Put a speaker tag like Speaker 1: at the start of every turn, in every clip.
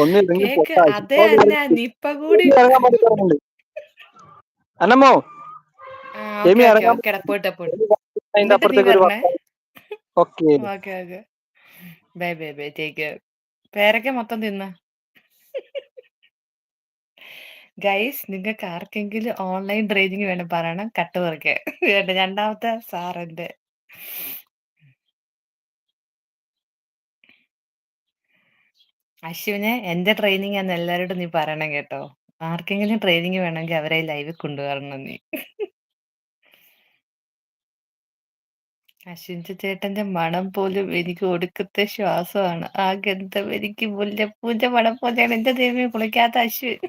Speaker 1: ഒന്ന് ഇറങ്ങി
Speaker 2: കേക്ക്
Speaker 1: പോട്ടാ.
Speaker 2: അതെ
Speaker 1: ചുമ്മാ
Speaker 2: അന്ന
Speaker 1: കേറി
Speaker 2: നിപ്പ കൂടി
Speaker 1: എമി ഇറങ്ങാൻ വേണ്ടി പറയുന്നുണ്ട്. അന്നമ്മോ
Speaker 2: ആ ഓക്കെ
Speaker 1: എമി
Speaker 2: ഓക്കെ
Speaker 1: ഇറങ്ങാൻ
Speaker 2: ഓക്കേടാ പോട്ടെ പോട്ടെ
Speaker 1: എമി അതിന്റെ
Speaker 2: എന്നിട്ട് നീ
Speaker 1: അപ്പുറത്തേക്ക് ഒരു
Speaker 2: വരണേ.
Speaker 1: വർത്താനം. Okay
Speaker 2: okay okay bye bye bye take care. പേരൊക്കെ മൊത്തം തിന്ന്. ഗൈസ് നിങ്ങൾക്ക് ആർക്കെങ്കിലും ഓൺലൈൻ ട്രെയിനിങ് വേണം പറയണം കട്ട് കുറയ്ക്കാൻ. രണ്ടാമത്തെ സാറിന്റെ അശ്വിനെ എന്റെ ട്രെയിനിങ് എന്ന് എല്ലാവരോടും നീ പറയണം കേട്ടോ. ആർക്കെങ്കിലും ട്രെയിനിങ് വേണമെങ്കിൽ അവരെ ലൈവിൽ കൊണ്ടുവരണം നീ. അശ്വിൻ ചേട്ടന്റെ മണം പോലും എനിക്ക് ഒടുക്കത്തെ ശ്വാസമാണ്. ആ ഗന്ധം എനിക്ക് മുല്ലപ്പൂന്റെ മണം പോലെയാണ്. എന്റെ ദൈവമേ കുളിക്കാത്ത അശ്വിൻ.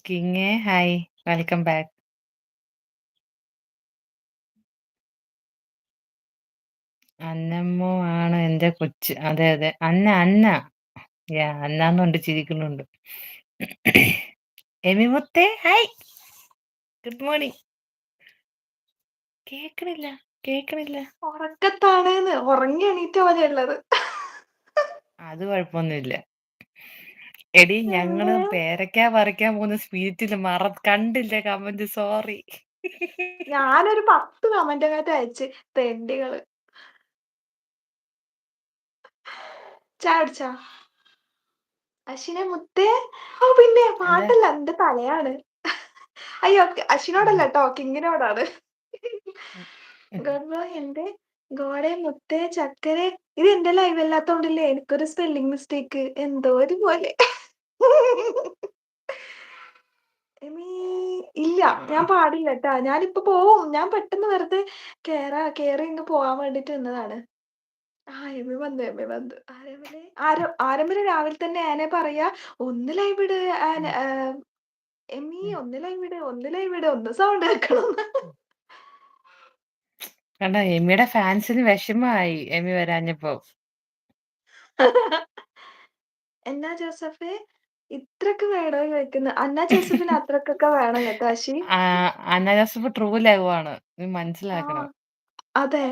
Speaker 2: കിങ്ങേ ഹായ് വെൽക്കം ബാക്ക്. അന്നമ്മോ ആണ് എന്റെ കൊച്ച്. അതെ അതെ അന്ന അന്ന യാ അന്നാന്നുണ്ട് ചിരിക്കുന്നുണ്ട്. എമിമുത്തേ ഹായ് ഗുഡ് മോർണിംഗ്. കേക്കണില്ല കേക്കണില്ല.
Speaker 3: ഉറക്കത്താണെന്ന് ഉറങ്ങി എണീറ്റ പോലെ ഉള്ളത്.
Speaker 2: അത് കുഴപ്പമൊന്നുമില്ല. എടി ഞങ്ങള് പേരയ്ക്ക പറിക്കാൻ പോകുന്ന സ്പിരിറ്റില് കണ്ടില്ല കമന്റ്. സോറി.
Speaker 3: ഞാനൊരു 10 കമന്റ് അങ്ങോട്ട് അയച്ച് തെണ്ടികള്. ചായ കുടിച്ചാ അശ്വിനെ മുത്തേ? ഓ പിന്നെ
Speaker 2: എന്താ
Speaker 3: പാട്ടല്ല എന്റെ തലയാണ്. അയ്യോ അശ്വിനോടല്ല കേട്ടോ കിങ്ങിനോടാണ്. ഗർഭ എന്റെ ഗോഡെ മുത്തേ ചക്കരെ. ഇത് എന്റെ ലൈവ് അല്ലാത്തോണ്ടില്ലേ എനിക്കൊരു സ്പെല്ലിംഗ് മിസ്റ്റേക്ക് എന്തോ ഒരു പോലെ. എമീ ഇല്ല ഞാൻ പാടില്ല കേട്ടാ. ഞാനിപ്പോ പോവും. ഞാൻ പെട്ടെന്ന് വെറുതെ കേറി ഇങ്ങ് പോവാൻ വേണ്ടിട്ട് നിന്നതാണ്. ആ എമി വന്നു ആരംഭില് രാവിലെ തന്നെ ആനെ പറയാ ഒന്ന് ലൈവ് ഇട് എമി ഒന്ന് ലൈവ് ഇട് ഒന്ന് സൗണ്ട് വെക്കണം.
Speaker 2: കണ്ട എമിയുടെ ഫാൻസിന് വിഷമമായി എമി വരാഞ്ഞപ്പോ.
Speaker 3: എന്നാ ജോസഫേ ഇത്രക്ക് വേണോ ചോദിക്കുന്നു. അന്ന ജോസഫിന് അത്രക്കൊക്കെ വേണം കേട്ടോ അശ്വിൻ.
Speaker 2: അന്ന ജോസഫ് ട്രൂ ലവ് ആണ്, നീ
Speaker 3: ആ
Speaker 2: മനസ്സിലാക്കണം.
Speaker 3: അതെ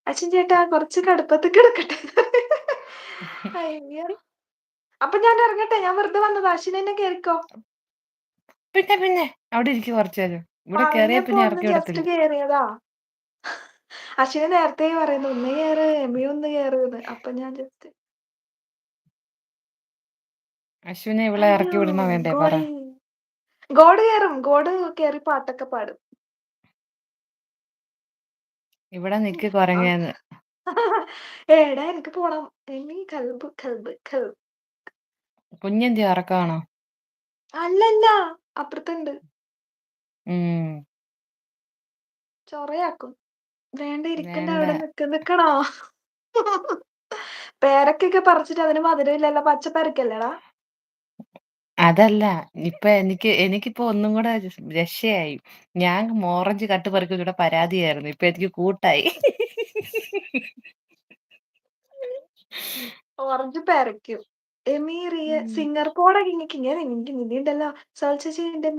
Speaker 3: അശ്വിൻ ചേട്ടാ കുറച്ച് കടുപ്പത്തിൽ കിടക്കട്ടെ. അയ്യോ അപ്പൊ ഞാൻ ഇറങ്ങട്ടെ. ഞാൻ വെറുതെ വന്നത്. അശ്വിൻ എന്നെ കേറിക്കോ.
Speaker 2: പിന്നെ അവിടെ ഇരിക്കും കുറച്ചു നേരം. ഇവിടെ കേറിയാ
Speaker 3: പറഞ്ഞപ്പോ
Speaker 2: പിന്നെ
Speaker 3: ഒന്ന്
Speaker 2: ഇറക്കി
Speaker 3: ജസ്റ്റ്
Speaker 2: വിടത്തില്ല.
Speaker 3: കേറിയതാ. അശ്വിന് നേരത്തെ പറയുന്നു ഒന്ന് കേറ് എമി ഒന്ന് കേറുന്ന്. അപ്പൊ ഞാൻ ജസ്റ്റ്
Speaker 2: അശ്വിനെ ഇവിടെ
Speaker 3: അയ്യോ
Speaker 2: ഇറക്കി വിടണോ വേണ്ടേ പറ.
Speaker 3: ഗോഡ് കേറും. ഗോഡ് കേറി പാട്ടൊക്കെ പാടും.
Speaker 2: ഇവിടെ നിക്ക് കുറങ്ങേന്ന്.
Speaker 3: ഏടാ എനിക്ക് പോണം. എമി കൽബ് കൽബ് കൽബ്.
Speaker 2: കുഞ്ഞെന്തി ഉറക്കമാണോ?
Speaker 3: അല്ലല്ല അപ്പുറത്തുണ്ട്.
Speaker 2: ഉം
Speaker 3: ചൊറയാക്കും. വേണ്ട ഇരിക്കണ്ട
Speaker 2: വേണ്ട.
Speaker 3: അവിടെ നിക്കണോ. പേരക്കൊക്കെ പറിച്ചിട്ട് അതിന് മധുരമില്ലല്ലോ. പച്ച പേരക്കല്ലേടാ.
Speaker 2: അതല്ല ഇപ്പൊ എനിക്കിപ്പോ ഒന്നും കൂടെ രക്ഷയായി. ഞാൻ ഓറഞ്ച് കട്ട് പറിക്കും ഇവിടെ പരാതിയായിരുന്നു. ഇപ്പൊ എനിക്ക് കൂട്ടായി.
Speaker 3: ഓറഞ്ച് പേരക്കും. എമി റിയ സിംഗർ പോടെ ഉണ്ടല്ലോ. സോൾച്ചേച്ചിന്റെ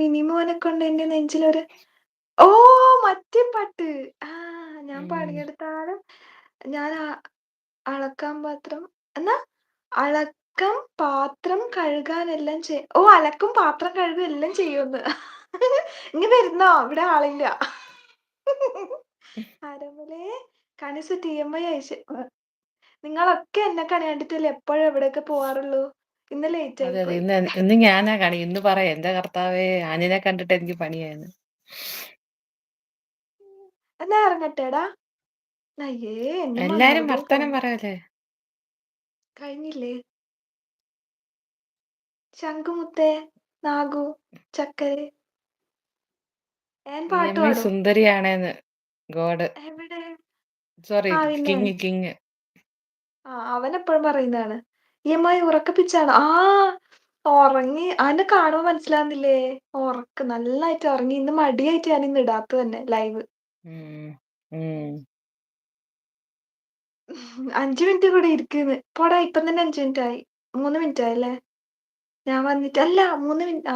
Speaker 3: മിനിമോനെ കൊണ്ട് എന്റെ നെഞ്ചിലൊരു ഓ മറ്റേ പാട്ട്. ആ ഞാൻ പാടിയെടുത്താലും ഞാൻ അളക്കാൻ പാത്രം എന്നാ അളക്കം പാത്രം കഴുകാനെല്ലാം അലക്കും പാത്രം കഴുകും എല്ലാം ചെയ്യുമെന്ന്. ഇനി വരുന്നോ ഇവിടെ ആളില്ല. ആരമ്മിലെ കണിസ് TMI അയച്ചു. നിങ്ങളൊക്കെ എന്നെ കണി കണ്ടിട്ടില്ല എപ്പോഴും എവിടെയൊക്കെ പോവാറുള്ളൂ. ഇന്ന് ലേറ്റ് ആയി
Speaker 2: അതെ അതെ
Speaker 3: പോയി.
Speaker 2: ഇന്ന് ഞാനാ കണി. ഇന്ന് പറയാം എന്റെ കർത്താവേ ആനിനെ കണ്ടിട്ട് എനിക്ക് പണിയായിരുന്നു.
Speaker 3: എന്നാ ഇറങ്ങട്ടേടാ. അയ്യേ എന്നെ
Speaker 2: എല്ലാരും
Speaker 3: മന്മഥനായിട്ടോ.
Speaker 2: വർത്താനം പറയല്ലേ.
Speaker 3: കഴിഞ്ഞില്ലേ ശംഖുമുത്തേ നാഗു ചക്കരെ ഞാൻ പാട്ട്
Speaker 2: EMI
Speaker 3: പാടും.
Speaker 2: സുന്ദരിയാണേന്ന് ഗോഡ്.
Speaker 3: എവിടെ
Speaker 2: സോറി
Speaker 3: പിന്നെ
Speaker 2: കിങ്.
Speaker 3: അവൻ എപ്പോഴും പറയുന്നതാണ്. EMI ഉറക്കപ്പിച്ചാണ്. ഉറങ്ങി അവനെ കാണുമ്പോ മനസ്സിലാവുന്നില്ലേ. നന്നായിട്ട് ഉറങ്ങി. ഇന്ന് മടിയായിട്ട് ഞാൻ ഇന്ന് ഇടാത്ത തന്നെ ലൈവ്. 5 മിനിറ്റ് കൂടെ ഇരിക്കുന്നു. പോടാ ഇപ്പം തന്നെ 5 മിനിറ്റ് ആയി. 3 മിനിറ്റ് ആയല്ലേ. ഞാൻ വന്നിട്ട് അല്ല 3 മിനിറ്റ്